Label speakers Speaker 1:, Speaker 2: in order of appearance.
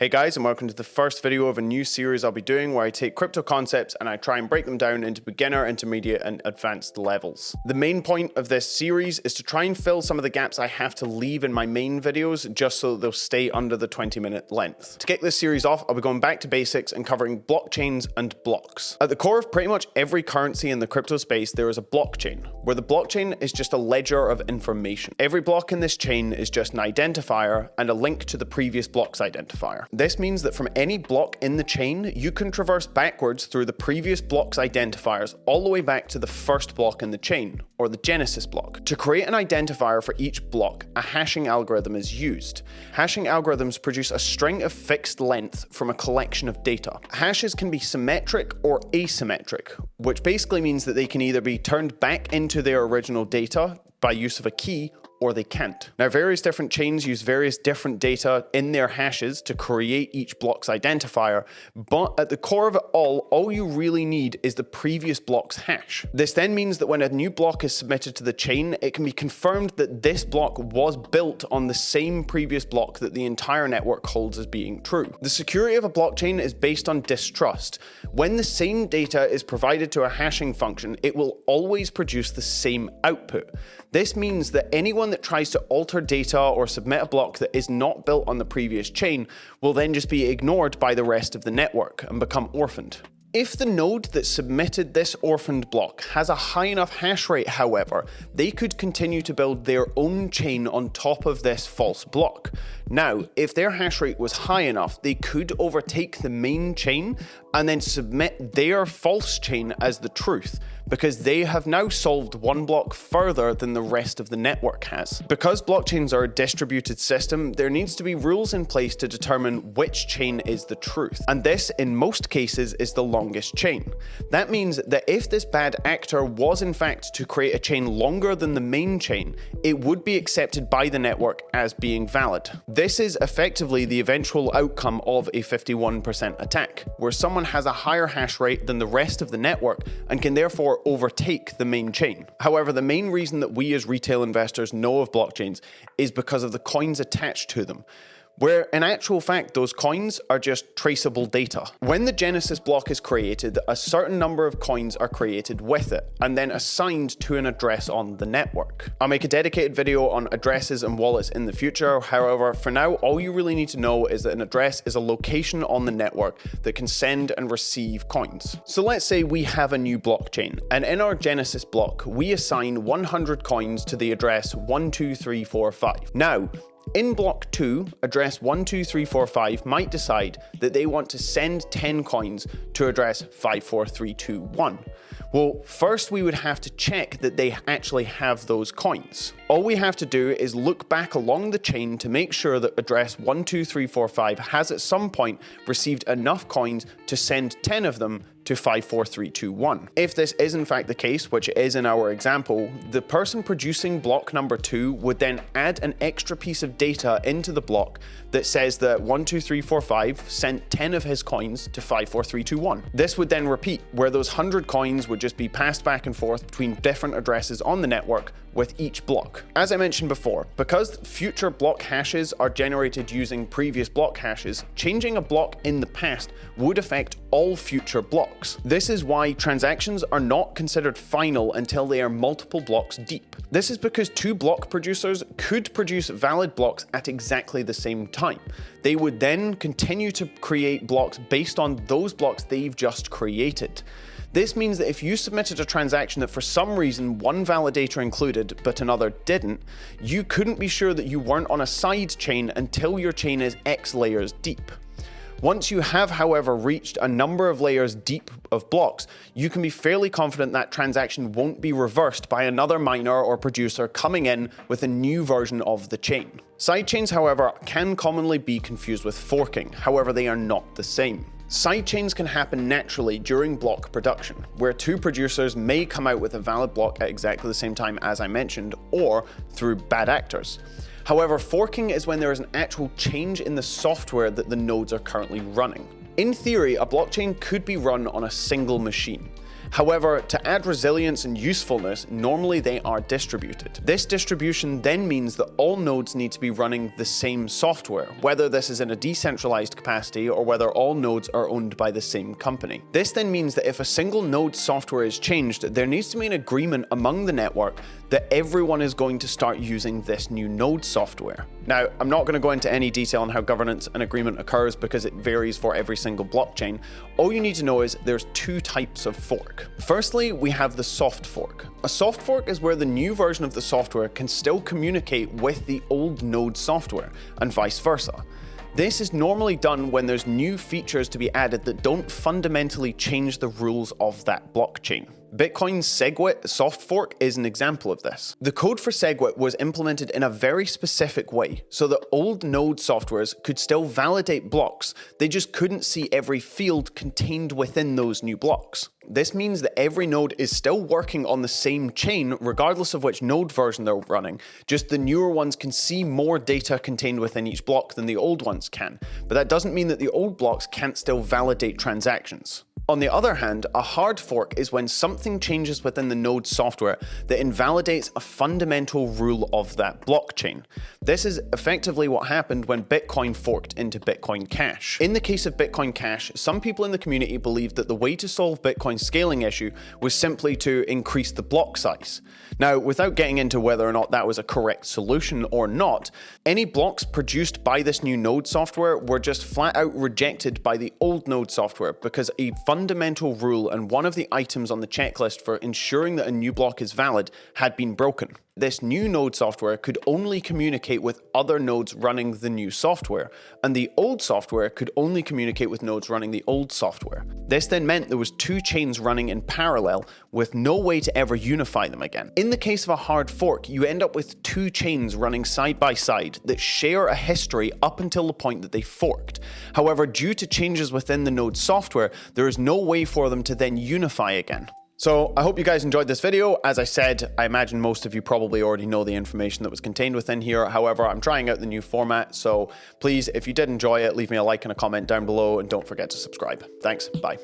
Speaker 1: Hey guys, and welcome to the first video of a new series I'll be doing where I take crypto concepts and I try and break them down into beginner, intermediate, and advanced levels. The main point of this series is to try and fill some of the gaps I have to leave in my main videos just so that they'll stay under the 20-minute length. To kick this series off, I'll be going back to basics and covering blockchains and blocks. At the core of pretty much every currency in the crypto space, there is a blockchain, where the blockchain is just a ledger of information. Every block in this chain is just an identifier and a link to the previous block's identifier. This means that from any block in the chain, you can traverse backwards through the previous block's identifiers all the way back to the first block in the chain, or the genesis block. To create an identifier for each block, a hashing algorithm is used. Hashing algorithms produce a string of fixed length from a collection of data. Hashes can be symmetric or asymmetric, which basically means that they can either be turned back into their original data by use of a key, or they can't. Now, various different chains use various different data in their hashes to create each block's identifier, but at the core of it all you really need is the previous block's hash. This then means that when a new block is submitted to the chain, it can be confirmed that this block was built on the same previous block that the entire network holds as being true. The security of a blockchain is based on distrust. When the same data is provided to a hashing function, it will always produce the same output. This means that anyone that tries to alter data or submit a block that is not built on the previous chain will then just be ignored by the rest of the network and become orphaned. If the node that submitted this orphaned block has a high enough hash rate, however, they could continue to build their own chain on top of this false block. Now, if their hash rate was high enough, they could overtake the main chain and then submit their false chain as the truth, because they have now solved one block further than the rest of the network has. Because blockchains are a distributed system, there needs to be rules in place to determine which chain is the truth. And this, in most cases, is the longest chain. That means that if this bad actor was in fact to create a chain longer than the main chain, it would be accepted by the network as being valid. This is effectively the eventual outcome of a 51% attack, where someone has a higher hash rate than the rest of the network and can therefore overtake the main chain. However, the main reason that we as retail investors know of blockchains is because of the coins attached to them, where in actual fact those coins are just traceable data. When the genesis block is created, a certain number of coins are created with it and then assigned to an address on the network. I'll make a dedicated video on addresses and wallets in the future. However, for now, all you really need to know is that an address is a location on the network that can send and receive coins. So let's say we have a new blockchain, and in our genesis block, we assign 100 coins to the address 12345. Now, in block 2, address 12345 might decide that they want to send 10 coins to address 54321. Well, first we would have to check that they actually have those coins. All we have to do is look back along the chain to make sure that address 12345 has at some point received enough coins to send 10 of them to 54321. If this is in fact the case, which it is in our example, the person producing block number 2 would then add an extra piece of data into the block that says that 12345 sent 10 of his coins to 54321. This would then repeat, where those 100 coins would just be passed back and forth between different addresses on the network with each block. As I mentioned before, because future block hashes are generated using previous block hashes, changing a block in the past would affect all future blocks. This is why transactions are not considered final until they are multiple blocks deep. This is because two block producers could produce valid blocks at exactly the same time. They would then continue to create blocks based on those blocks they've just created. This means that if you submitted a transaction that for some reason one validator included but another didn't, you couldn't be sure that you weren't on a side chain until your chain is X layers deep. Once you have, however, reached a number of layers deep of blocks, you can be fairly confident that transaction won't be reversed by another miner or producer coming in with a new version of the chain. Sidechains, however, can commonly be confused with forking. However, they are not the same. Sidechains can happen naturally during block production, where two producers may come out with a valid block at exactly the same time as I mentioned, or through bad actors. However, forking is when there is an actual change in the software that the nodes are currently running. In theory, a blockchain could be run on a single machine. However, to add resilience and usefulness, normally they are distributed. This distribution then means that all nodes need to be running the same software, whether this is in a decentralized capacity or whether all nodes are owned by the same company. This then means that if a single node's software is changed, there needs to be an agreement among the network that everyone is going to start using this new node software. Now, I'm not going to go into any detail on how governance and agreement occurs because it varies for every single blockchain. All you need to know is there's two types of fork. Firstly, we have the soft fork. A soft fork is where the new version of the software can still communicate with the old node software, and vice versa. This is normally done when there's new features to be added that don't fundamentally change the rules of that blockchain. Bitcoin's SegWit soft fork is an example of this. The code for SegWit was implemented in a very specific way, so that old node softwares could still validate blocks, they just couldn't see every field contained within those new blocks. This means that every node is still working on the same chain regardless of which node version they're running, just the newer ones can see more data contained within each block than the old ones can, but that doesn't mean that the old blocks can't still validate transactions. On the other hand, a hard fork is when something changes within the node software that invalidates a fundamental rule of that blockchain. This is effectively what happened when Bitcoin forked into Bitcoin Cash. In the case of Bitcoin Cash, some people in the community believed that the way to solve Bitcoin's scaling issue was simply to increase the block size. Now, without getting into whether or not that was a correct solution or not, any blocks produced by this new node software were just flat out rejected by the old node software because a fundamental rule and one of the items on the checklist for ensuring that a new block is valid had been broken. This new node software could only communicate with other nodes running the new software, and the old software could only communicate with nodes running the old software. This then meant there was two chains running in parallel with no way to ever unify them again. In the case of a hard fork, you end up with two chains running side by side that share a history up until the point that they forked. However, due to changes within the node software, there is no way for them to then unify again. So I hope you guys enjoyed this video. As I said, I imagine most of you probably already know the information that was contained within here. However, I'm trying out the new format, so please, if you did enjoy it, leave me a like and a comment down below, and don't forget to subscribe. Thanks, bye.